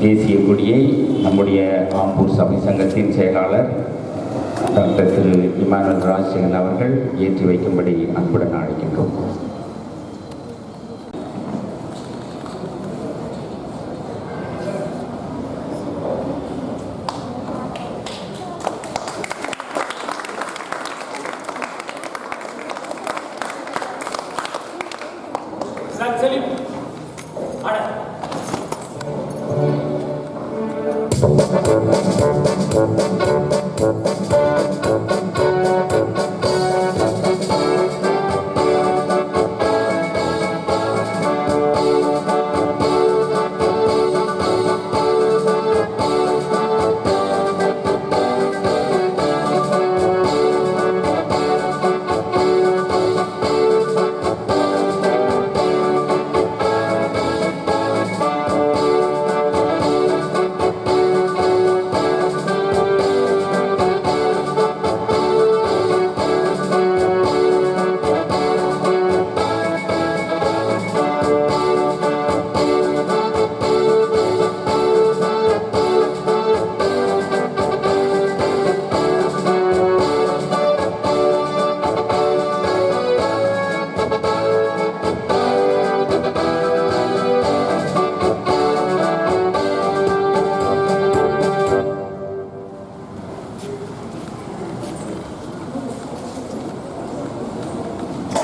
தேசிய கொடியை நம்முடைய ஆம்பூர் சபை சங்கத்தின் செயலாளர் டாக்டர் திரு இமானுவேல் ராஜசேகரன் அவர்கள் ஏற்றி வைக்கும்படி அன்புடன் அழைக்கின்றோம்.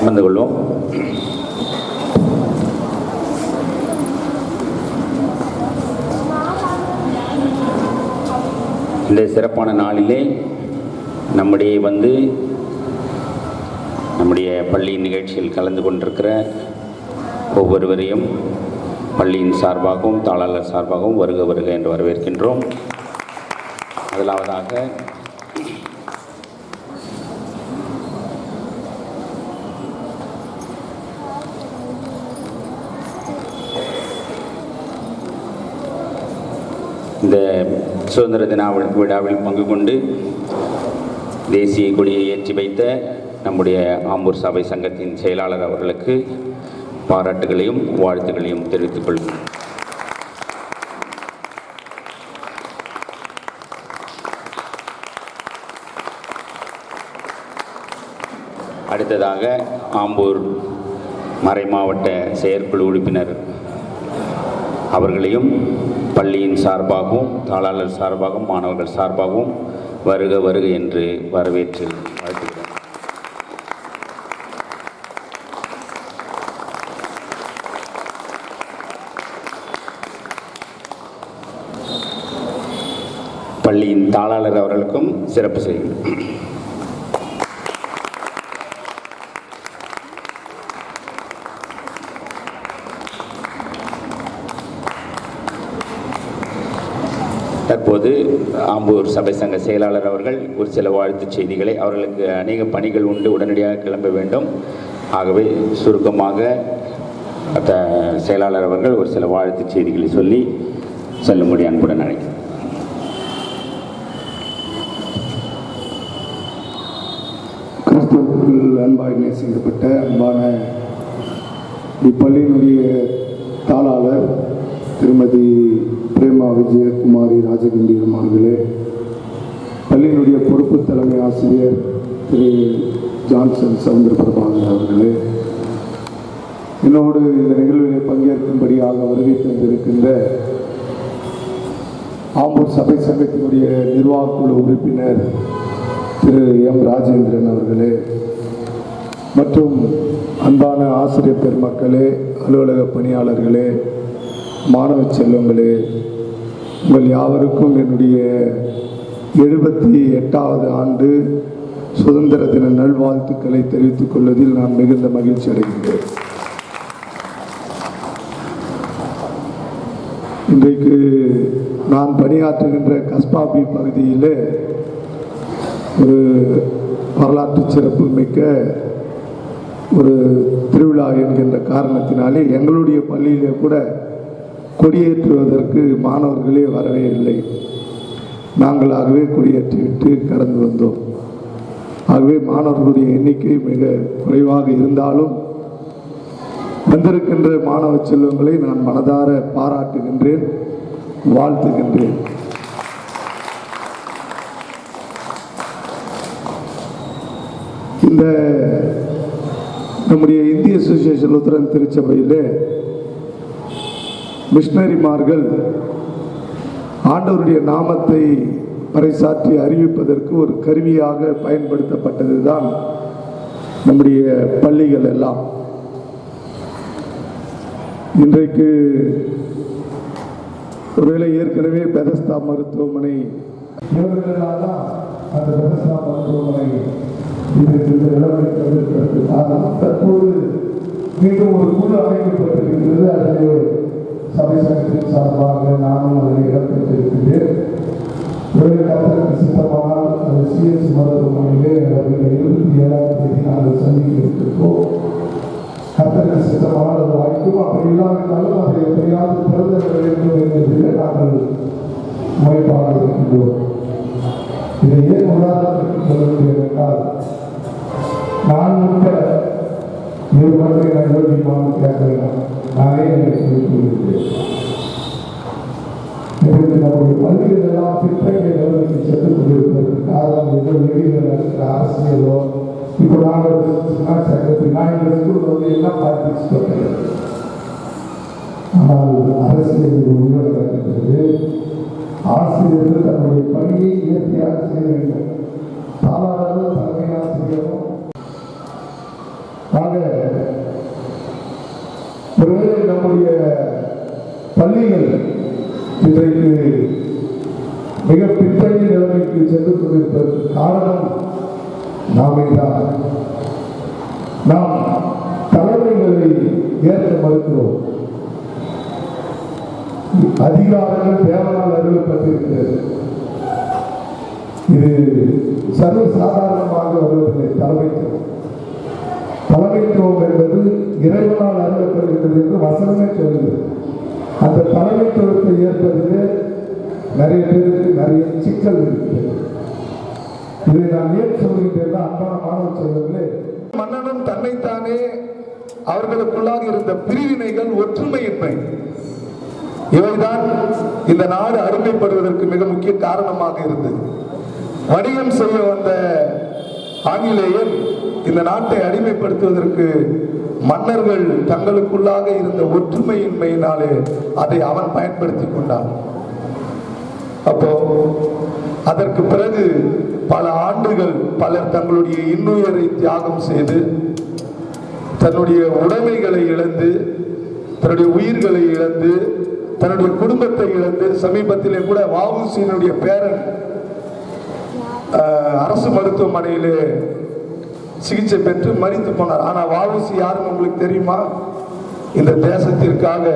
அமர்ந்து கொள்வோம். இந்த சிறப்பான நாளிலே நம்முடைய பள்ளியின் நிகழ்ச்சியில் கலந்து கொண்டிருக்கிற ஒவ்வொருவரையும் பள்ளியின் சார்பாகவும் தாளாளர் சார்பாகவும் வருக வருக என்று வரவேற்கின்றோம். முதலாவதாக இந்த சுதந்திர தின விழாவில் பங்கு கொண்டு தேசிய கொடியை ஏற்றி வைத்த நம்முடைய ஆம்பூர் சபை சங்கத்தின் செயலாளர் அவர்களுக்கு பாராட்டுகளையும் வாழ்த்துக்களையும் தெரிவித்துக் கொள்கிறேன். அடுத்ததாக ஆம்பூர் மறைமாவட்ட செயற்குழு உறுப்பினர் அவர்களையும் பள்ளியின் சார்பாகவும் தாளாளர் சார்பாகவும் மாணவர்கள் சார்பாகவும் வருக வருக என்று வரவேற்று வாழ்த்துகிறேன். பள்ளியின் தாளாளர் அவர்களுக்கும் சிறப்பு செய்கிறேன். தற்போது ஆம்பூர் சபை சங்க செயலாளர் அவர்கள் ஒரு சில வாழ்த்துச் செய்திகளை, அவர்களுக்கு அநேக பணிகள் உண்டு, உடனடியாக கிளம்ப வேண்டும். ஆகவே சுருக்கமாக செயலாளர் அவர்கள் ஒரு சில வாழ்த்துச் செய்திகளை சொல்லி செல்லும்படி அன்புடன் அழைக்கிறேன். கிறிஸ்துவுக்குள் அன்பாய் நேசிக்கப்பட்ட அன்பான இப்பள்ளியினுடைய தாளாளர் திருமதி பிரேமா விஜயகுமாரி ராஜகம்பீரம் அவர்களே, பள்ளியினுடைய பொறுப்பு தலைமை ஆசிரியர் திரு ஜான்சன் சவுந்தர பிரபாகர் அவர்களே, என்னோடு இந்த நிகழ்விலே பங்கேற்கும்படியாக வருகை தந்திருக்கின்ற ஆம்பூர் சபை சங்கத்தினுடைய நிர்வாகக்குழு உறுப்பினர் திரு எம் ராஜேந்திரன் அவர்களே, மற்றும் அன்பான ஆசிரியர் பெருமக்களே, அலுவலக பணியாளர்களே, மாணவ செல்வங்களே, உங்கள் யாவருக்கும் என்னுடைய 78வது ஆண்டு சுதந்திர தின நல்வாழ்த்துக்களை தெரிவித்துக் கொள்வதில் நான் மிகுந்த மகிழ்ச்சி அடைகின்றேன். இன்றைக்கு நான் பணியாற்றுகின்ற கஸ்பாபி பகுதியில் ஒரு வரலாற்று சிறப்பு மிக்க ஒரு திருவிழா என்கின்ற காரணத்தினாலே எங்களுடைய பள்ளியிலே கூட கொடியேற்றுவதற்கு மாணவர்களே வரவே இல்லை. நாங்களாகவே கொடியேற்றிவிட்டு கடந்து வந்தோம். ஆகவே மாணவர்களுடைய எண்ணிக்கை மிக குறைவாக இருந்தாலும் வந்திருக்கின்ற மாணவ செல்வங்களை நான் மனதார பாராட்டுகின்றேன். வாழ்த்துகின்றேன். இந்த நம்முடைய இந்திய அசோசியேஷன் லுத்தரன் திருச்சபையிலே மிஷனரிமார்கள் ஆண்டவருடைய நாமத்தை பறைசாற்றி அறிவிப்பதற்கு ஒரு கருவியாக பயன்படுத்தப்பட்டது தான் நம்முடைய பள்ளிகள் எல்லாம். இன்றைக்கு ஒருவேளை ஏற்கனவே பெதஸ்தா மருத்துவமனை இவர்களால் தான் அந்த பெதஸ்தா மருத்துவமனை நிலவரத்திற்கு காரணம். தற்போது மீண்டும் ஒரு குழு அமைக்கப்பட்டிருக்கிறது. அதில் சபை சங்கத்தின் சார்பாக நானும் அதில் இடம்பெற்றிருக்கிறேன். கத்தருக்கு சித்தமானால் அது சிஎஸ் மருத்துவமனையிலே 27ஆம் தேதி நாங்கள் சந்திக்க இருக்கின்றோம். கத்தருக்கு சித்தமானால் அது வாய்க்கும். அப்படி இல்லாவிட்டாலும் அதை எப்படியாவது திறந்து விட வேண்டும் என்பதிலே நாங்கள் முறைப்பாக இருக்கின்றோம். இதை ஏன் உதாரணத்திற்கு சொல்லுகிறேன் என்றால், நான் உட்பட இருவரை யோகிமான கேட்கிறேன். நானே என்னை சொல்லிக் கொள்கிறேன். நம்முடைய பள்ளிகள் எல்லாம் பிற்பகை நிலைமைக்கு சென்று கொண்டிருப்பதற்கு காரணம் வெளியில் நடக்கிற அரசியலோ. இப்போ நாங்கள் சங்கத்தில் நான் எங்கள் ஸ்கூலில் வந்து எல்லாம் பார்ட்டிஸ் பண்ணுறேன். ஆனால் அரசியல் உள்ள நடக்கின்றது. ஆசிரியர்கள் தன்னுடைய பணியை இயற்கையாக செய்ய வேண்டும். தாளாளர்களும் தலைமை ஆசிரியரும் ஒருவேளை நம்முடைய பள்ளிகள் இன்றைக்கு மிக பின்தங்கிய நிலைமைக்கு சென்று கொண்டிருப்பதற்கு காரணம் நாமே தான். நாம் தலைமைகளை ஏற்க மறுக்கிறோம். அதிகாரங்கள் தேவனால் அறிவிக்கப்பட்டிருக்கிறது. இது சர்வசாதாரணமாக வருவதில்லை. தலைமைத்துவம் என்பது இறைவனால் அறிவிக்கப்படுகிறது என்று வசனமே சொல்லுகிறது. அந்த தலைமைத்துவத்தை ஏற்பதிலே நிறைய பேருக்கு நிறைய சிக்கல் இருக்கிறது. இதை நான் ஏன் சொல்கிறேன்? அன்பான மாணவ செல்வங்களே, மன்னனும் தன்னைத்தானே அவர்களுக்குள்ளாக இருந்த பிரிவினைகள், ஒற்றுமையின்மை, இவைதான் இந்த நாடு அடிமைப்படுவதற்கு மிக முக்கிய காரணமாக இருந்தது. வணிகம் செய்ய வந்த ஆங்கிலேயர் இந்த நாட்டை அடிமைப்படுத்துவதற்கு மன்னர்கள் தங்களுக்குள்ளாக இருந்த ஒற்றுமையின்மையினாலே அதை அவன் பயன்படுத்தி கொண்டான். அப்போ அதற்கு பிறகு பல ஆண்டுகள் பலர் தங்களுடைய இன்னுயிரை தியாகம் செய்து தன்னுடைய உடைமைகளை இழந்து, தன்னுடைய உயிர்களை இழந்து, தன்னுடைய குடும்பத்தை இழந்து, சமீபத்திலே கூட வ.உ.சி.யினுடைய பேரன் அரசு மருத்துவமனையிலே சிகிச்சை பெற்று மரித்து போனார். ஆனால் வ.உ.சி. யாருன்னு உங்களுக்கு தெரியுமா? இந்த தேசத்திற்காக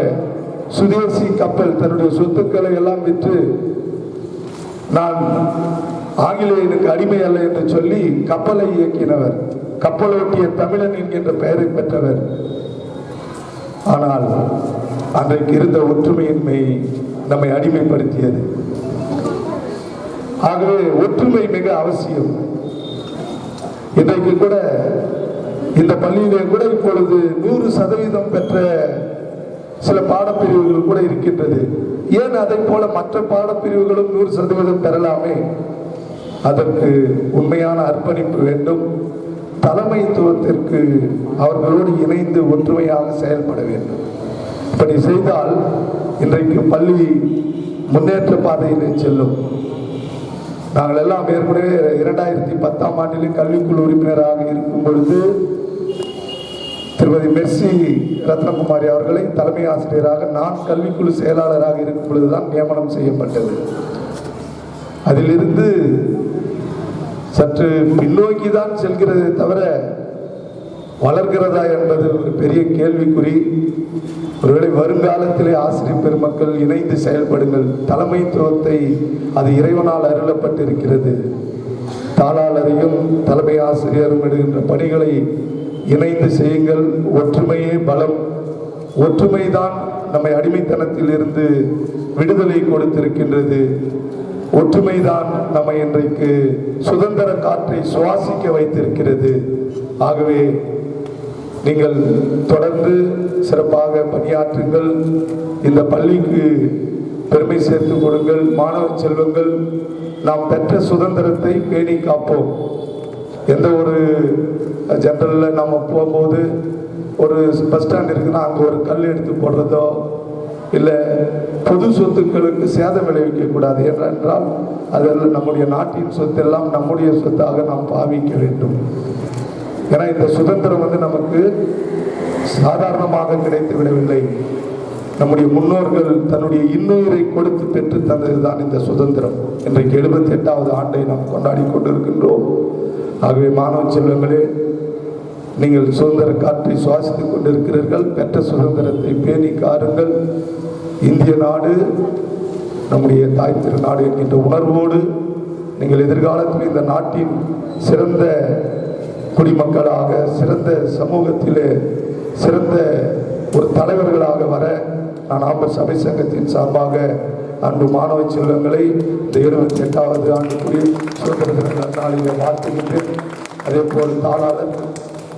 சுதேசி கப்பல் தன்னுடைய சொத்துக்களை எல்லாம் விற்று நான் ஆங்கிலேயனுக்கு அடிமை அல்ல என்று சொல்லி கப்பலை இயக்கினவர், கப்பலோட்டிய தமிழன் என்கின்ற பெயரை பெற்றவர். ஆனால் அன்றைக்கு இருந்த ஒற்றுமையின்மை நம்மை அடிமைப்படுத்தியது. ஆகவே ஒற்றுமை மிக அவசியம். இன்றைக்கு கூட இந்த பள்ளியிலே கூட இப்பொழுது 100% பெற்ற சில பாடப்பிரிவுகள் கூட இருக்கின்றது. ஏன் அதை போல மற்ற பாடப்பிரிவுகளும் 100% பெறலாமே? அதற்கு உண்மையான அர்ப்பணிப்பு வேண்டும். தலைமைத்துவத்திற்கு அவர்களோடு இணைந்து ஒற்றுமையாக செயல்பட வேண்டும். இப்படி செய்தால் இன்றைக்கு பள்ளி முன்னேற்ற பாதையிலே செல்லும். நாங்கள் எல்லாம் ஏற்கனவே 2010ஆம் ஆண்டிலே கல்விக்குழு உறுப்பினராக இருக்கும் பொழுது திருமதி மெர்சி ரத்னகுமாரி அவர்களை தலைமை ஆசிரியராக, நான் கல்விக்குழு செயலாளராக இருக்கும் பொழுதுதான் நியமனம் செய்யப்பட்டது. அதிலிருந்து சற்று பின்னோக்கி தான் செல்கிறதே தவிர வளர்கிறதா என்பது ஒரு பெரிய கேள்விக்குறி. ஒருவேளை வருங்காலத்திலே ஆசிரியர் பெருமக்கள் இணைந்து செயல்படுங்கள். தலைமைத்துவத்தை அது இறைவனால் அருளப்பட்டிருக்கிறது. தாளாளரையும் தலைமை ஆசிரியரும் எடுக்கின்ற பணிகளை இணைந்து செய்யுங்கள். ஒற்றுமையே பலம். ஒற்றுமைதான் நம்மை அடிமைத்தனத்தில் இருந்து விடுதலை கொடுத்திருக்கின்றது. ஒற்றுமைதான் நம்மை இன்றைக்கு சுதந்திர காற்றை சுவாசிக்க வைத்திருக்கிறது. ஆகவே நீங்கள் தொடர்ந்து சிறப்பாக பணியாற்றுங்கள். இந்த பள்ளிக்கு பெருமை சேர்த்து கொடுங்கள். மாணவ செல்வங்கள், நாம் பெற்ற சுதந்திரத்தை பேணி காப்போம். எந்த ஒரு ஜெனரலில் நம்ம போகும்போது ஒரு பஸ் ஸ்டாண்ட் இருக்குன்னா அங்கே ஒரு கல் எடுத்து போடுறதோ இல்லை பொது சொத்துக்களுக்கு சேதம் விளைவிக்கக்கூடாது. ஏனென்றால் அதில் நம்முடைய நாட்டின் சொத்தெல்லாம் நம்முடைய சொத்தாக நாம் பாவிக்க வேண்டும். ஏன்னா இந்த சுதந்திரம் நமக்கு சாதாரணமாக கிடைத்து விடவில்லை. நம்முடைய முன்னோர்கள் தன்னுடைய இன்னுயிரை கொடுத்து பெற்று தந்ததுதான் இந்த சுதந்திரம். இன்றைக்கு 78வது ஆண்டை நாம் கொண்டாடி கொண்டிருக்கின்றோம். ஆகவே மாணவ செல்வங்களே, நீங்கள் சுதந்திர காற்றை சுவாசித்துக் கொண்டிருக்கிறீர்கள். பெற்ற சுதந்திரத்தை பேணி காருங்கள். இந்திய நாடு நம்முடைய தாய் திருநாடு என்கின்ற உணர்வோடு நீங்கள் எதிர்காலத்தில் இந்த நாட்டின் சிறந்த குடிமக்களாக, சிறந்த சமூகத்திலே சிறந்த ஒரு தலைவர்களாக வர நான் ஆம்பூர் சபை சங்கத்தின் சார்பாக அன்பு மாணவ செல்வங்களை இந்த 78வது ஆண்டுக்குரிய சுதந்திர தின நாளிலே வாழ்த்துகின்றேன். அதே போல் தாளாளர்,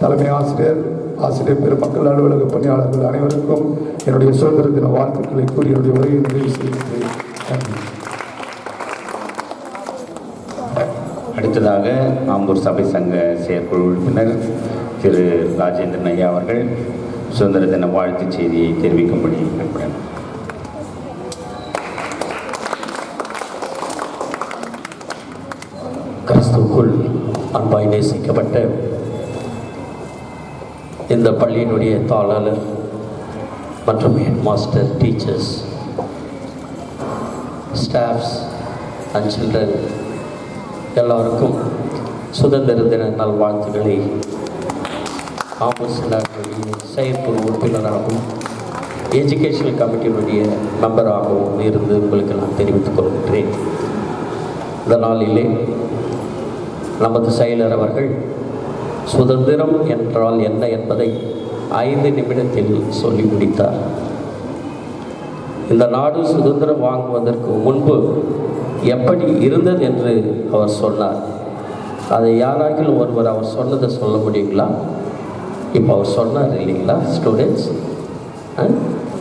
தலைமை ஆசிரியர், ஆசிரியர் பெருமக்கள், அலுவலக பணியாளர்கள் அனைவருக்கும் என்னுடைய சுதந்திர தின வாழ்த்துக்களை கூறி என்னுடைய உரையை நிறைவு செய்கின்றேன். நன்றி. அடுத்ததாக ஆம்பூர் சபை சங்க செயற்குழு உறுப்பினர் திரு ராஜேந்திரன் ஐயா அவர்கள் சுதந்திர தின வாழ்த்துச் செய்தியை தெரிவிக்கும்படி கேட்கிறேன். கிறிஸ்துவுக்குள் அன்பாய் நேசிக்கப்பட்ட இந்த பள்ளியினுடைய தாளாளர் மற்றும் head master, teachers, staffs and children எல்லாருக்கும் சுதந்திர தின நல்வாழ்த்துக்களை ஆம்பூர் சிலாருடைய செயற்குழு உறுப்பினராகவும் எஜுகேஷனல் கமிட்டியினுடைய மெம்பராகவும் இருந்து உங்களுக்கு நான் தெரிவித்துக் கொள்கின்றேன். இந்த நாளிலே நமது செயலர் அவர்கள் சுதந்திரம் என்றால் என்ன என்பதை 5 நிமிடத்தில் சொல்லி முடித்தார். இந்த நாடு சுதந்திரம் வாங்குவதற்கு முன்பு எப்படி இருந்தது என்று அவர் சொன்னார். அதை யாராகிலும் ஒருவர் அவர் சொன்னதை சொல்ல முடியுங்களா? இப்போ அவர் சொன்னார் இல்லைங்களா ஸ்டூடெண்ட்ஸ்?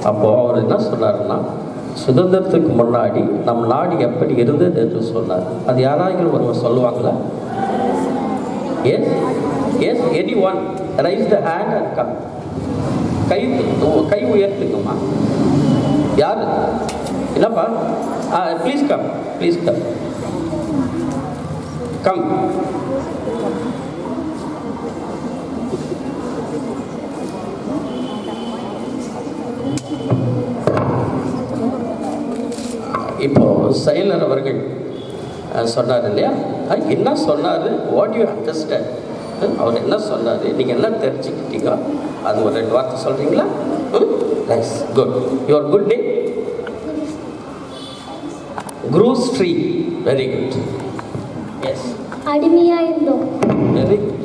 அப்போது அவர் என்ன சொன்னார்னா, சுதந்திரத்துக்கு முன்னாடி நம் நாடு எப்படி இருந்தது என்று சொன்னார். அது யாராகிலும் ஒருவர் சொல்லுவாங்களா? Yes yes, any one raise the hand and come. கை உயர்த்துக்குமா? யார்? என்னப்பா? Please come, please come, come. இப்போ செயலர் அவர்கள் சொன்னார் இல்லையா, என்ன சொன்னார்? What you understand? அவர் என்ன சொன்னார், நீங்கள் என்ன தெரிஞ்சுக்கிட்டீங்க? அது ஒரு 2 வார்த்தை சொல்கிறீங்களா? Nice, good. Your good name? குரூஸ் ட்ரீ. Very good. எஸ், அடிமையாக இருந்தோம். Very good.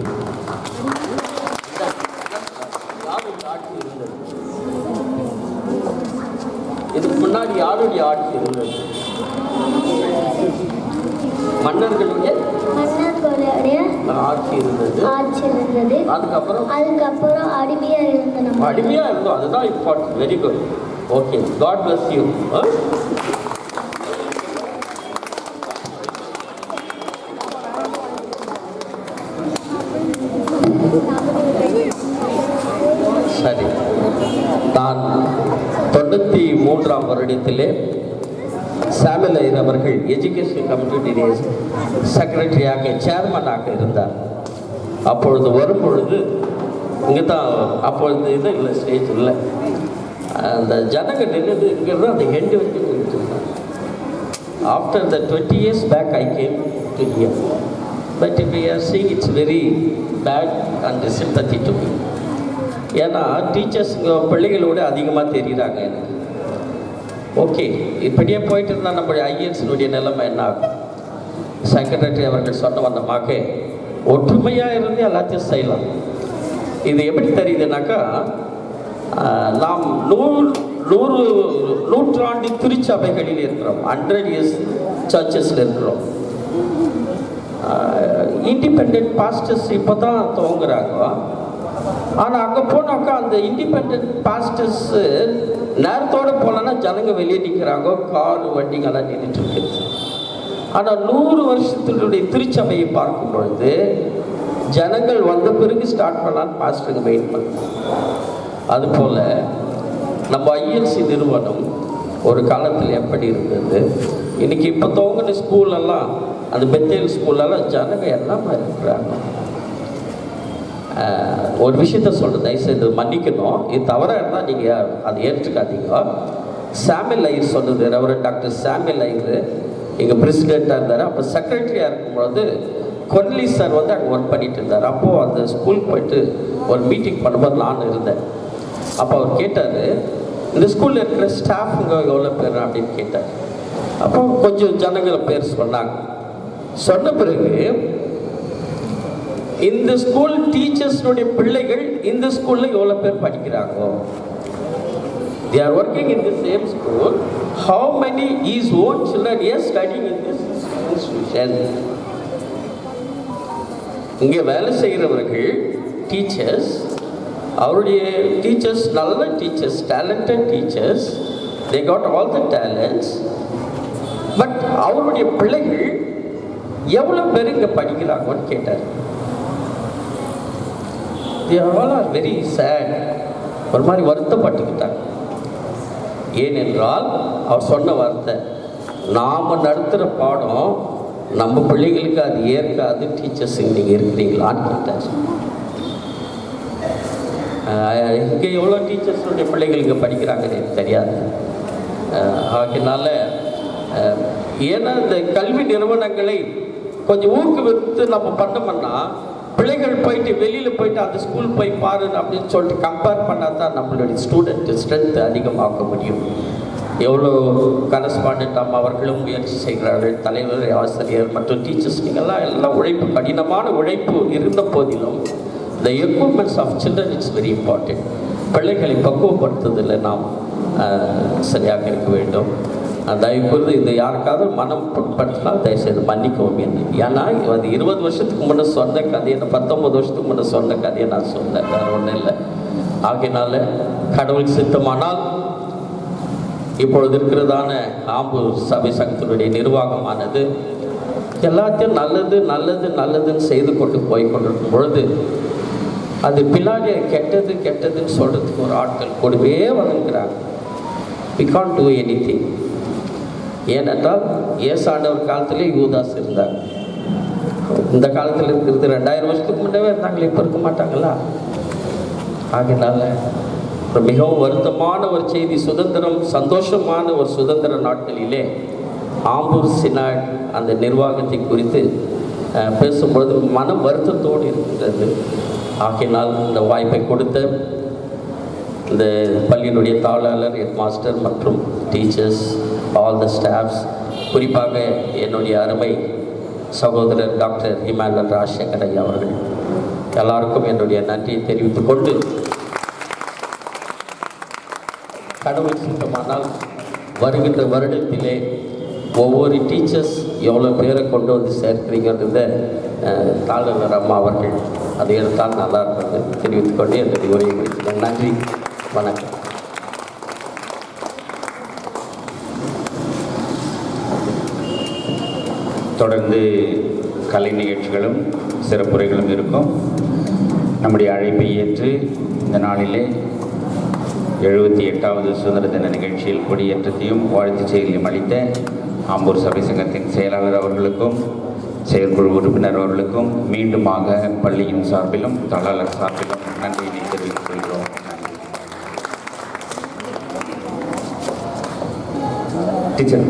இதுக்கு முன்னாடி யாருடைய ஆட்சி இருந்தது? மன்னர்களுடைய ஆட்சி இருந்தது. அதுக்கப்புறம் அடிமையாக இருந்தோம். அடிமையாக இருந்தோம். அதுதான் important. Very good. Okay, God bless you. சரி, நான் 93ஆம் வருடத்திலே சாமுவேல் ஐயர் அவர்கள் எஜுகேஷன் கமிட்டியுடைய செக்ரட்டரியாக, சேர்மனாக இருந்தார். அப்பொழுது வரும்பொழுது இங்கே தான் அப்பொழுது இது இல்லை, ஸ்டேஜ் இல்லை, அந்த ஜனங்க நின்றுது இங்கிறது அந்த ஹெண்டு வச்சு நின்றுருந்தாங்க. After the 20 years back I came to here, but we are seeing it's very bad and sympathy to me. ஏன்னா டீச்சர்ஸுங்க பிள்ளைகளோடு அதிகமாக தெரியுறாங்க எனக்கு. ஓகே, இப்படியே போயிட்டு இருந்தால் நம்மளுடைய ஐஎன்ஸினுடைய நிலைமை என்ன ஆகும்? செக்ரட்டரி அவர்கள் சொன்ன வந்தமாக ஒற்றுமையாக இருந்து எல்லாத்தையும் செய்யலாம். இது எப்படி தெரியுதுனாக்கா, நாம் 100 நூற்றாண்டு திருச்சபைகளில் இருக்கிறோம், 100 years சர்ச்சஸில் இருக்கிறோம். இண்டிபெண்ட் பாஸ்டர்ஸ் இப்போ தான் துவங்குறாங்க. ஆனால் அங்கே போனாக்கா அந்த இண்டிபெண்ட் பாஸ்டர்ஸு நேரத்தோடு போகலன்னா ஜனங்க வெளியே நிற்கிறாங்க, கார் வண்டிங்கெல்லாம் நின்றுட்டு இருக்கு. ஆனால் 100 வருஷத்தினுடைய திருச்சபையை பார்க்கும் பொழுது ஜனங்கள் வந்த பிறகு ஸ்டார்ட் பண்ணலான்னு பாஸ்டருக்கு வெயிட் பண்ணுறோம். அதுபோல் நம்ம ஐஎல்சி நிறுவனம் ஒரு காலத்தில் எப்படி இருந்தது, இன்றைக்கி இப்போ துவங்கின ஸ்கூலெல்லாம், அந்த பெத்தேல் ஸ்கூலெல்லாம் ஜனங்க எல்லாமே இருக்கிறாங்க. ஒரு விஷயத்த சொல்கிறேன், தயவுசெய்து மன்னிக்கணும், இது தவறாக இருந்தால் நீங்கள் அதை ஏற்றுக்காதீங்க. சாமியல் ஐயர் சொன்னது, ரெவரண்ட் டாக்டர் சாமியல் ஐயர் எங்கள் பிரசிடெண்ட்டாக இருந்தார். அப்போ செக்ரட்டரியாக இருக்கும்பொழுது கொன்லி சார் வந்து அங்கே ஒர்க் பண்ணிட்டு இருந்தார். அப்போது அந்த ஸ்கூலுக்கு போயிட்டு ஒரு மீட்டிங் பண்ணும்போது நான் இருந்தேன். அப்போ அவர் கேட்டார், இந்த ஸ்கூலில் இருக்கிற ஸ்டாஃபுங்க எவ்வளோ பேர் அப்படின்னு கேட்டார். அப்போ கொஞ்சம் ஜனங்களை பேர் சொன்னாங்க. சொன்ன பிறகு இந்த ஸ்கூல் டீச்சர்ஸ்னுடைய பிள்ளைகள் இந்த ஸ்கூலில் எவ்வளோ பேர் படிக்கிறாங்க, they are working in the same school, how many his own children are studying in this institution. இங்கே வேலை செய்கிறவர்கள் டீச்சர்ஸ், அவருடைய டீச்சர்ஸ் நல்ல teachers, talented teachers, they got all the talents, but அவருடைய பிள்ளைகள் எவ்வளோ பேர் இங்கே படிக்கிறாங்கன்னு கேட்டார். they all are very sad, ஒரு மாதிரி வருத்தப்பட்டுக்கிட்டாங்க. ஏனென்றால் அவர் சொன்ன வார்த்தை, நாம் நடத்துகிற பாடம் நம்ம பிள்ளைகளுக்கு அது ஏற்காது, டீச்சர்ஸ் நீங்கள் இருக்கிறீங்களான்னு கேட்டார். இங்கே எவ்வளோ டீச்சர்ஸுடைய பிள்ளைகள் இங்கே படிக்கிறாங்கன்னு எனக்கு தெரியாது. அதனால ஏன்னா இந்த கல்வி நிறுவனங்களை கொஞ்சம் ஊக்குவித்து நம்ம பண்ணோம்னா, பிள்ளைகள் போயிட்டு வெளியில் போயிட்டு அந்த ஸ்கூல் போய் பாரு அப்படின்னு சொல்லிட்டு கம்பேர் பண்ணால் தான் நம்மளுடைய ஸ்டூடெண்ட் ஸ்ட்ரென்த் அதிகமாக்க முடியும். எவ்வளோ கரஸ்பாண்டன்ட் அம்மா அவர்களும் முயற்சி செய்கிறார்கள், தலைவர், ஆசிரியர் மற்றும் டீச்சர்ஸ், நீங்கள்லாம் எல்லாம் உழைப்பு, கடினமான உழைப்பு இருந்த போதிலும் the equipments of children it's very important. பிள்ளைகளை பக்குவப்படுத்துவதில் நாம் சரியாக இருக்க வேண்டும். தயவுக்கூர்ந்து இது யாருக்காவது மனம் புண்படுத்தினால் தயவுசெய்து மன்னிக்கவும். ஏன்னா அது 20 வருஷத்துக்கு முன்னே சொன்ன கதையை, 19 வருஷத்துக்கு முன்னே சொன்ன கதையை நான் சொன்னேன், வேறு ஒன்றும் இல்லை. ஆகையினால கடவுள் சித்தமானால் இப்பொழுது இருக்கிறதான ஆம்பூர் சபை சங்கத்தினுடைய நிர்வாகமானது எல்லாத்தையும் நல்லது நல்லது நல்லதுன்னு செய்து கொண்டு போய் கொண்டிருக்கும் பொழுது அது பின்னாடி கெட்டது கெட்டதுன்னு சொல்கிறதுக்கு ஒரு ஆட்கள் கூடவே வந்துக்கிறாங்க. we can't do anything. ஏனென்றால் ஏசாண்டவர் காலத்திலே யூதாஸ் இருந்தாங்க. இந்த காலத்தில் இருக்கிறது 2000 வருஷத்துக்கு முன்னே இருந்தாங்களே, இப்போ இருக்க மாட்டாங்களா? ஆகினால ஒரு மிகவும் வருத்தமான ஒரு செய்தி, சுதந்திரம், சந்தோஷமான ஒரு சுதந்திர நாட்களிலே ஆம்பூர் சினாட் அந்த நிர்வாகத்தை குறித்து பேசும்பொழுது மனம் வருத்தத்தோடு இருக்கின்றது. ஆகினால் இந்த வாய்ப்பை கொடுத்த இந்த பள்ளியினுடைய தாளாளர், ஹெட் மாஸ்டர் மற்றும் டீச்சர்ஸ், ஆல் த ஸ்டாஃப்ஸ், குறிப்பாக என்னுடைய அருமை சகோதரர் டாக்டர் இமானுவேல் ராஜசேகர் ஐயா அவர்கள் எல்லாருக்கும் என்னுடைய நன்றியை தெரிவித்துக் கொண்டு, கடவுள் சித்தமானால் வருகின்ற வருடத்திலே ஒவ்வொரு டீச்சர்ஸ் எவ்வளோ பேரை கொண்டு வந்து சேர்க்கிறீங்கன்றத தாளாளர் அம்மா அவர்கள் அதை எடுத்தால் நல்லா இருப்பது தெரிவித்துக்கொண்டு என்னுடைய உரையை முடிக்கிறேன். நன்றி, வணக்கம். தொடர்ந்து கலை நிகழ்ச்சிகளும் சிறப்புரைகளும் இருக்கும். நம்முடைய அழைப்பை ஏற்று இந்த நாளிலே 78வது சுதந்திர தின நிகழ்ச்சியில் கொடியேற்றத்தையும் வாழ்த்துச் செய்தியும் அளித்த ஆம்பூர் சபை சங்கத்தின் செயலாளர் அவர்களுக்கும் செயற்குழு உறுப்பினர் அவர்களுக்கும் மீண்டுமாக பள்ளியின் சார்பிலும் தாளாளர் சார்பிலும் நன்றியினை தெரிவித்துக் கொள்கிறோம். டீச்சர்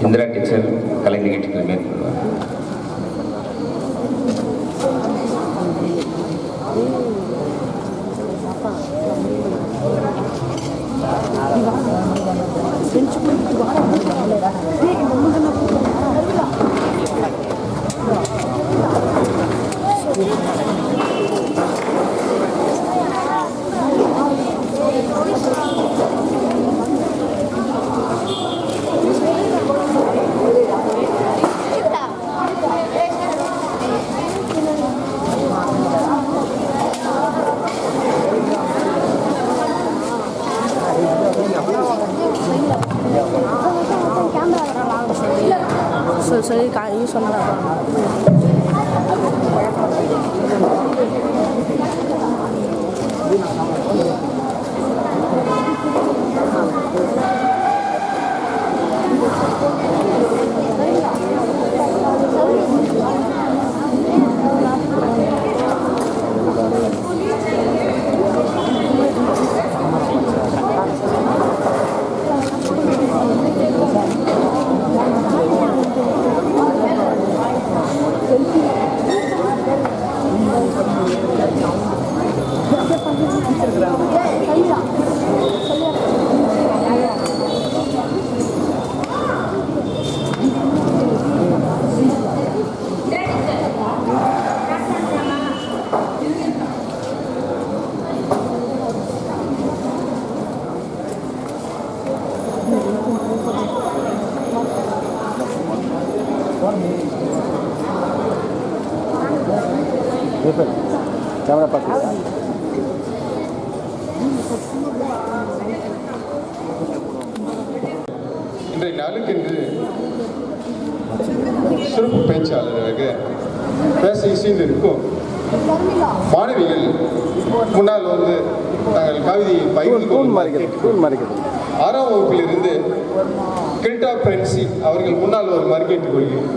இந்திரா டீச்சர் கலை நிகழ்ச்சிகளை மேற்கொள்வார். சொல்லி யூஸ் பண்ணலாம். கேமரா பார்த்து இன்றைய நாளுக்கென்று சிறப்பு பேச்சாளராக பேச இசைந்திருக்கும் மாணவிகள் முன்னால் வந்து தங்கள் கவிதையை பகிர்ந்து 6ஆம் வகுப்பிலிருந்து கில்டா பிரென்சி அவர்கள் முன்னால் ஒரு கேட்டுக் கொள்கிறேன்.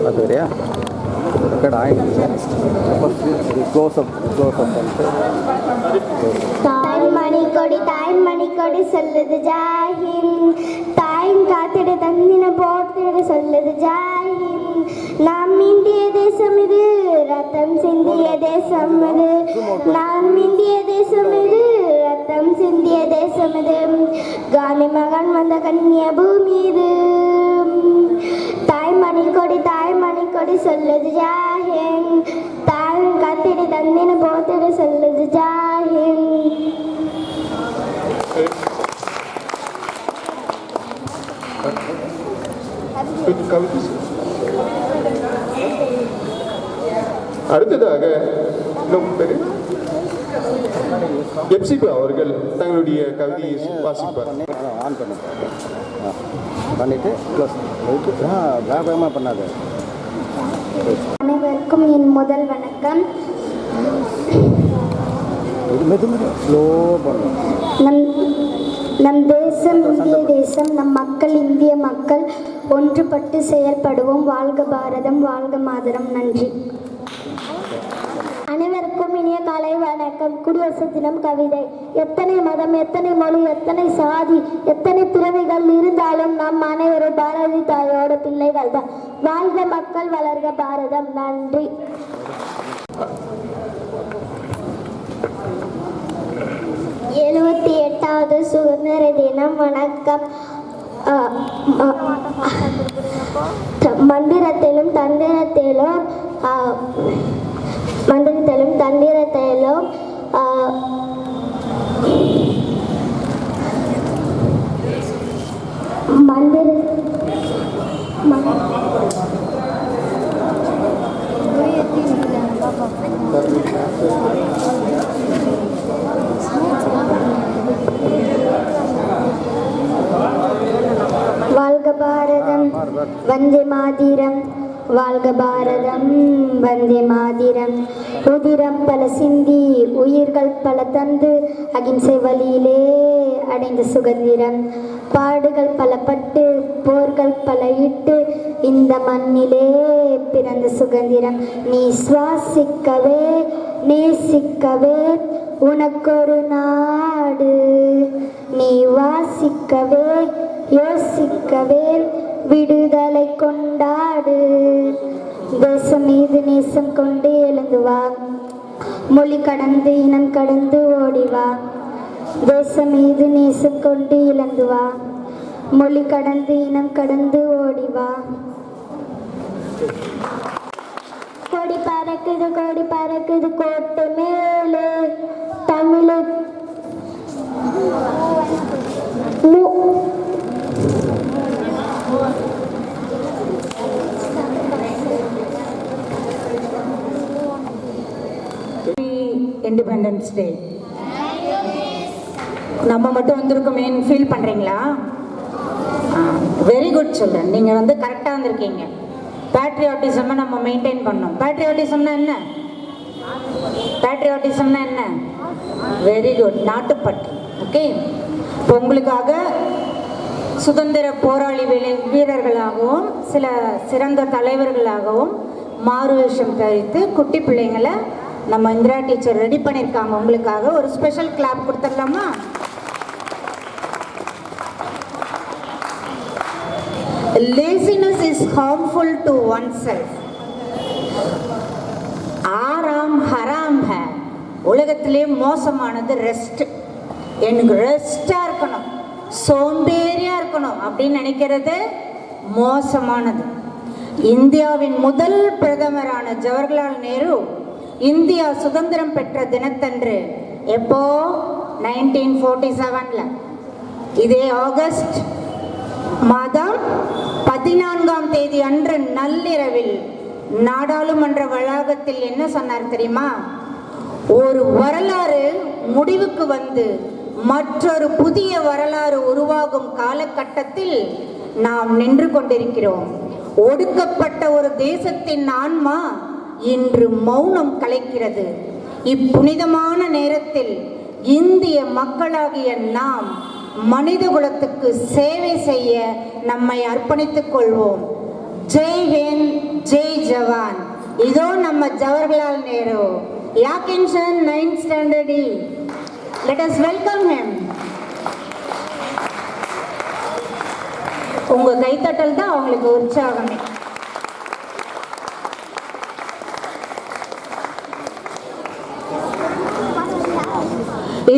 அது வரையா ரெக்கார்ட் ஆகிடுச்சு. க்ளோஸ்அப் பண்ணிட்டு தாய் மணிக்கொடி சொல்லுது ஜாஹிந்த், தாயின் காத்திட தந்தின போர்த்திட சொல்லுது ஜாஹிந்த். நாம் இந்திய தேசம் இது, ரத்தம் சிந்திய தேசம் இது. நாம் இந்திய தேசம் இது, ரத்தம் சிந்திய தேசம் இது. காந்தி மகன் வந்த கன்னிய பூமி இது. தாய் மணிக்கொடி சொல்லுது ஜாஹிந்த், தாயின் காத்திட தந்தின போர்த்திட சொல்லுது ஜாஹிந்த். அடுத்ததாக எப்சிபி அவர்கள் தங்களுடைய கவிதையை வாசிப்பார். ஆன் பண்ணு பண்ணிட்டு க்ளோஸ் வேகமாக பண்ணாது. அனைவருக்கும் என் முதல் வணக்கம். ஸ்லோ பண்ணும். நம் தேசம் இந்திய தேசம், நம் மக்கள் இந்திய மக்கள். ஒன்றுபட்டு செயல்படுவோம். வாழ்க பாரதம், வாழ்க மாதரம். நன்றி. அனைவருக்கும் இனிய காலை வணக்கம். குடியரசு தினம் கவிதை. எத்தனை மதம், எத்தனை மொழி, எத்தனை சாதி, எத்தனை பிறவிகள் இருந்தாலும் நம் அனைவரும் பாரதி தாயோட பிள்ளைகள் தான். வாழ்க மக்கள், வளர்க பாரதம். நன்றி. 78வது சுதந்திர தினம். வணக்கம். மந்திரத்திலும் தந்திரத்திலும் வாழ்க பாரதம், வந்தே மாதிரம். வாழ்க பாரதம், வந்தே மாதிரம். உதிரம் பல சிந்தி, உயிர்கள் பல தந்து, அகிம்சை வழியிலே அடைந்த சுதந்திரம். பாடுகள் பல பட்டு, போர்கள் பல இட்டு, இந்த மண்ணிலே பிறந்த சுதந்திரம். நீ சுவாசிக்கவே நேசிக்கவே உனக்கொரு நாடு, நீ வாசிக்கவே யோசிக்கவே விடுதலை கொண்டாடு. தேசம் மீது நேசம் கொண்டு எழுந்து வா, மொழி கடந்து இனம் கடந்து ஓடி வா. தேசம் மீது நேசம் கொண்டு எழுந்து வா, மொழி கடந்து இனம் கடந்து ஓடி வா. கொடி பறக்குது கோட்டை மேலே தமிழு இண்டிபெண்டன்ஸ் டே நம்ம மட்டும் வந்திருக்கோமேன்னு ஃபீல் பண்ணுறீங்களா? வெரி குட் சில்ட்ரன், நீங்கள் வந்து கரெக்டாக வந்திருக்கீங்க. பேட்ரியாட்டிசமை நம்ம மெயின்டைன் பண்ணோம். பேட்ரியாட்டிசம்னா என்ன? பேட்ரியாட்டிசம்னா என்ன? Very good, நாட்டுப்பற்று. ஓகே, இப்போ உங்களுக்காக சுதந்திர போராளி வீரர்களாகவும் சில சிறந்த தலைவர்களாகவும் மாறுவேஷம் தரித்து குட்டி பிள்ளைங்களை நம்ம இந்திரா டீச்சர் ரெடி பண்ணியிருக்காங்க. உங்களுக்காக ஒரு ஸ்பெஷல் கிளாப் கொடுத்துடலாமா? Laziness is harmful to oneself. ஆராம் ஹராம் ஹே. உலகத்திலே மோசமானது ரெஸ்ட். எனக்கு ரெஸ்டாக இருக்கணும், சோம்பேறியாக இருக்கணும் அப்படின்னு நினைக்கிறது மோசமானது. இந்தியாவின் முதல் பிரதமரான ஜவஹர்லால் நேரு இந்தியா சுதந்திரம் பெற்ற தினத்தன்று, எப்போ 1947 இதே ஆகஸ்ட் மாதம் 14ஆம் தேதி அன்று நள்ளிரவில் நாடாளுமன்ற வளாகத்தில் என்ன சொன்னார் தெரியுமா? ஒரு வரலாறு முடிவுக்கு வந்து மற்றொரு புதிய வரலாறு உருவாகும் காலகட்டத்தில் நாம் நின்று கொண்டிருக்கிறோம். ஒடுக்கப்பட்ட ஒரு தேசத்தின் ஆன்மா இன்று மௌனம் கலைக்கிறது. இப்புனிதமான நேரத்தில் இந்திய மக்களாகிய நாம் மனித குலத்துக்கு சேவை செய்ய நம்மை அர்ப்பணித்துக் கொள்வோம். ஜெய் ஹிந்த், ஜெய் ஜவான். இதோ நம்ம Jawaharlal Nehru, யாக்கின்சன் 9th standard E. Let us welcome him. உங்க கைத்தட்டல் தான் அவங்களுக்கு உற்சாகமே.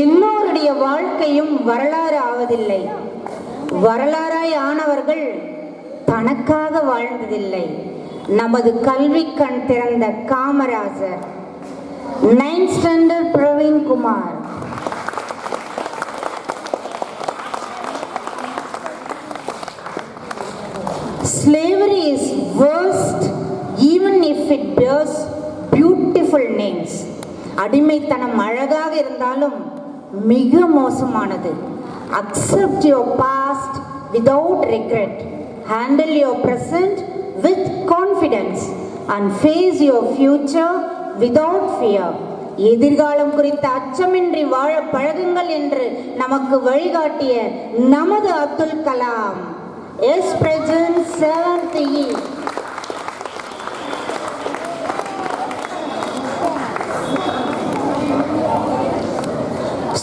எல்லோருடைய வாழ்க்கையும் வரலாறு ஆவதில்லை. வரலாறாய் ஆனவர்கள் தனக்காக வாழ்ந்ததில்லை. நமது கல்வி கண் திறந்த Kamarajar, 9th standard Praveen Kumar, slavery is worst even if it bears beautiful names. அடிமைத்தனம் அழகாக இருந்தாலும் மிக மோசமானது. Accept your past without regret. Handle your present with confidence and face your future without fear. எதிர்காலம் குறித்த அச்சமின்றி வாழ பழகுங்கள் என்று நமக்கு வழிகாட்டிய நமது Abdul Kalam, yes present 7th E.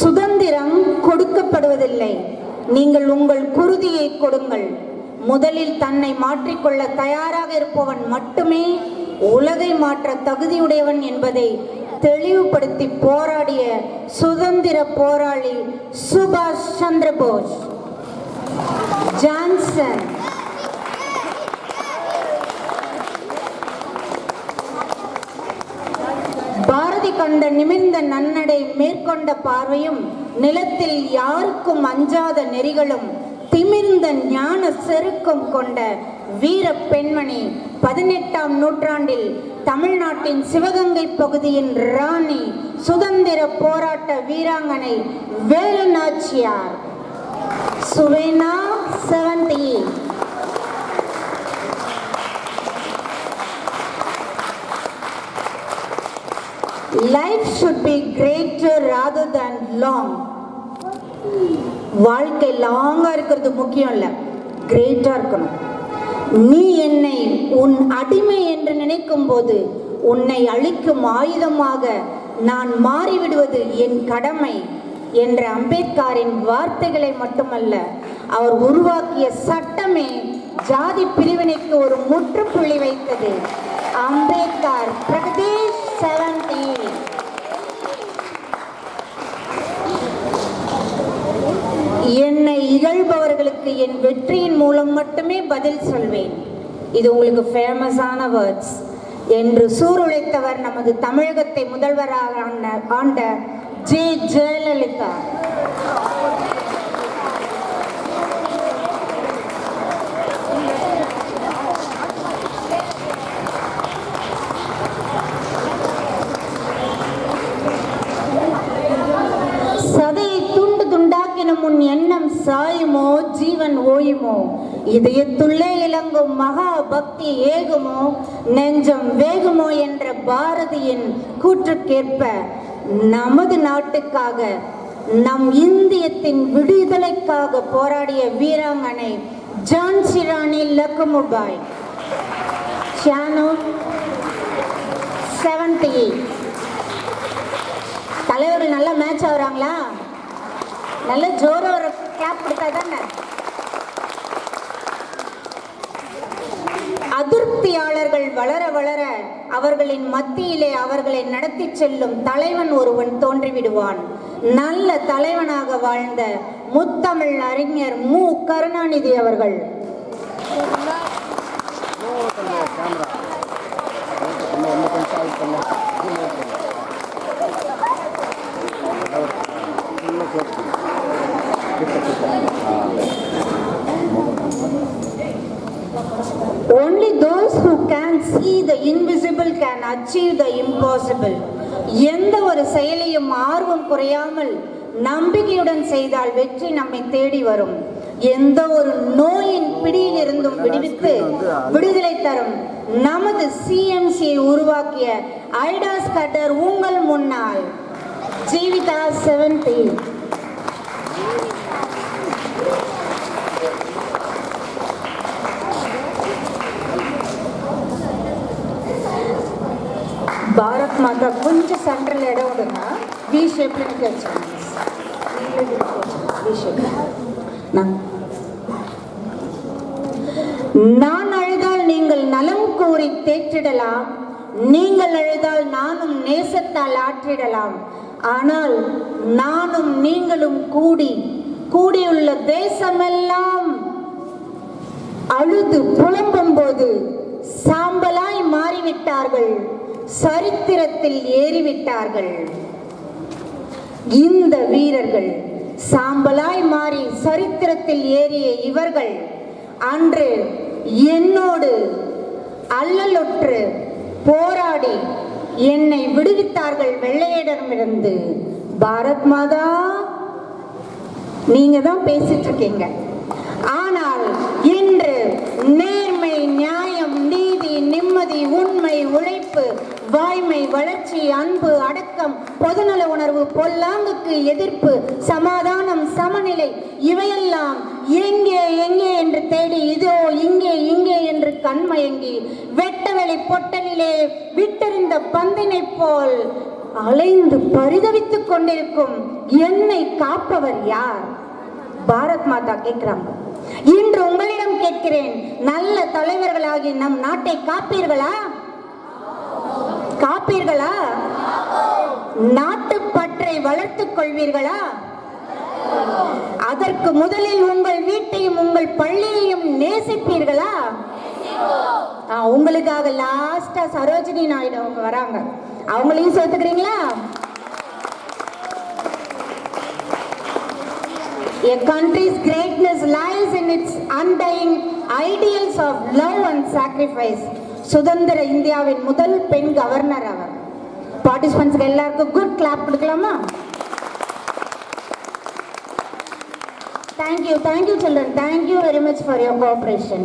சுதந்திரம் கொடுக்கப்படுவதில்லை, நீங்கள் உங்கள் குருதியை கொடுங்கள். முதலில் தன்னை மாற்றிக்கொள்ள தயாராக இருப்பவன் மட்டுமே உலகை மாற்ற தகுதியுடையவன் என்பதை தெளிவுபடுத்தி போராடிய சுதந்திர போராளி சுபாஷ் சந்திர போஸ், ஜான்சன், பாரதி கண்ட நிமிர்ந்த நன்னடை, மேற்கொண்ட பார்வையும், நிலத்தில் யாருக்கும் அஞ்சாத நெறிகளும், திமிர்ந்த ஞான செருக்கம் கொண்ட வீர பெண்மணி, 18ஆம் நூற்றாண்டில் தமிழ்நாட்டின் சிவகங்கை பகுதியின் ராணி, சுதந்திர போராட்ட வீராங்கனை Velu Nachiyar, சுவேனா 7th E. Life should be greater rather than long. வாழ்க்கை லாங்கா இருக்கிறது முக்கியம் இல்ல, கிரேட்டா இருக்கணும். நீ என்னை உன் அடிமை என்று நினைக்கும் போது உன்னை அழிக்கும் ஆயுதமாக நான் மாறிவிடுவது என் கடமை என்ற அம்பேத்கரின் வார்த்தைகளை மட்டுமல்ல, அவர் உருவாக்கிய சட்டமே ஜாதி பிரிவினைக்கு ஒரு முற்றுப்புள்ளி வைத்தது. அம்பேத்கர் பிரகதீஷ் 70. என்னை இகழ்பவர்களுக்கு என் வெற்றியின் மூலம் மட்டுமே பதில் சொல்வேன். இது உங்களுக்கு ஃபேமஸான வேர்ட்ஸ் என்று சூருழைத்தவர் நமது தமிழகத்தை முதல்வராக ஆண்ட ஜெயலலிதா. சதையை துண்டு துண்டாக்கின முன் எண்ணம் சாயுமோ ஜீவன் ஓயுமோ, இதயத்துள்ளே இலங்கும் மகா பக்தி ஏகுமோ நெஞ்சம் வேகுமோ என்ற பாரதியின் கூற்றுக்கேற்ப நமது நாட்டுக்காக நம் இந்தியத்தின் விடுதலைக்காக போராடிய வீராங்கனை ஜான்சி ராணி லக்ஷ்மிபாய் ஷானு 70. தலைவர்கள் நல்லா மேட்ச் ஆகுறாங்களா? நல்ல ஜோர ஒரு கிளாப் கொடுத்தா தானே. அதிருப்தியாளர்கள் வளர வளர அவர்களின் மத்தியிலே அவர்களை நடத்தி செல்லும் தலைவன் ஒருவன் தோன்றிவிடுவான். நல்ல தலைவனாக வாழ்ந்த முத்தமிழ் அறிஞர் மு கருணாநிதி அவர்கள். Only those who can see the invisible can achieve the impossible. எந்த ஒரு செயலையும் ஆர்வம் குறையாமல் நம்பிக்கையுடன் செய்தால் வெற்றி நம்மை தேடி வரும். எந்த ஒரு நோயின் பிடியில் இருந்தும் விடுவித்து விடுதலை தரும் நமது சிஎம்சியை உருவாக்கிய ஐடாஸ் கட்டர் உங்கள் முன்னால் ஜீவிதா 70. பாரத் மாதா கொஞ்சம் சென்ட்ரல் இடம் விடுங்க. வி ஷேப்ல வச்சுக்கோங்க. நான் அழுதால் நீங்கள் நலம் கூறி தேற்றிடலாம், நீங்கள் அழுதால் நானும் நேசத்தால் ஆற்றிடலாம். ஆனால் நானும் நீங்களும் கூடியுள்ள தேசமெல்லாம் அழுது புலம்பும் போது சாம்பலாய் மாறிவிட்டார்கள், சரித்திரத்தில் ஏறிவிட்டார்கள். இந்த வீரர்கள் சாம்பலாய் மாறி சரித்திரத்தில் ஏறிய இவர்கள் அன்று என்னோடு அல்லலுற்று போராடி என்னை விடுவித்தார்கள் வெள்ளையரிடமிருந்து. பாரத் மாதா நீங்க தான் பேசிட்டு இருக்கீங்க. ஆனால் இன்று நேர்மை, நியாயம், நீதி, நிம்மதி, உண்மை, உழைப்பு, வாய்மை, வளர்ச்சி, அன்பு, அடக்கம், பொதுநல உணர்வு, பொல்லாங்குக்கு எதிர்ப்பு, சமாதானம், சமநிலை இவையெல்லாம் எங்கே எங்கே என்று தேடி இதோ இங்கே இங்கே என்று கண்மயங்கி வெட்டவெளி பொட்டலிலே விட்டெறிந்த பந்தினை போல் அலைந்து பரிதவித்துக் கொண்டிருக்கும் என்னை காப்பவர் யார்? பாரத் மாதா கேட்கிறாங்க. இன்று உங்களிடம் கேட்கிறேன், நல்ல தலைவர்களாகி நம் நாட்டை காப்பீர்களா? காப்பீர்களா? நாட்டுப்பற்றை வளர்த்துக் கொள்வீர்களா? அதற்கு முதலில் உங்கள் வீட்டையும் உங்கள் பள்ளியையும் நேசிப்பீர்களா? உங்களுக்காக லாஸ்டா சரோஜினி நாயுடு அவங்க வராங்க, அவங்களையும் சேர்த்துக்கிறீங்களா? A country's greatness lies in its undying ideals of love and sacrifice. சுதந்திர இந்தியாவின் முதல் பெண் கவர்னர் அவர். பார்ட்டிசிபென்ட்ஸ்க்கு எல்லாருக்கும் குட் கிளாப் கொடுக்கலாமா? Thank you children, thank you very much for your cooperation.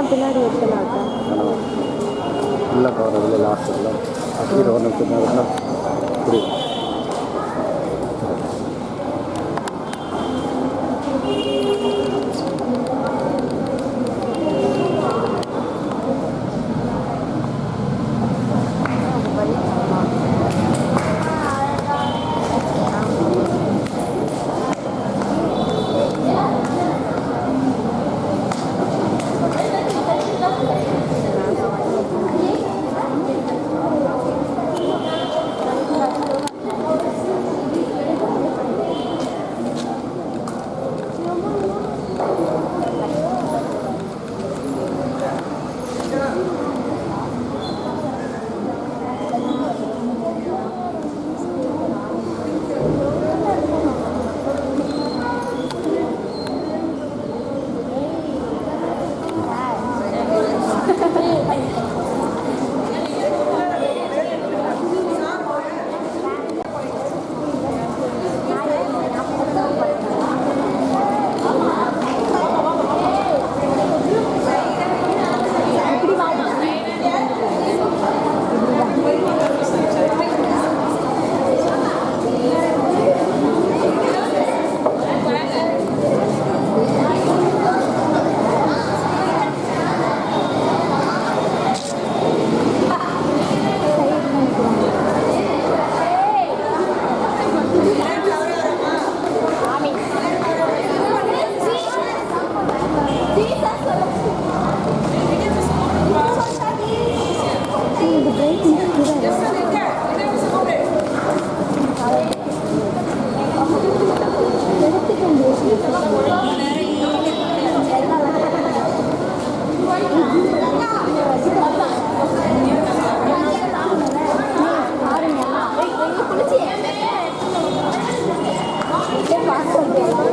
ஃபுல்லாக கவர் அதில் லாஸ்ட் எல்லாம் அப்படி ஒரு நிமிஷம் புரியுது. Thank you.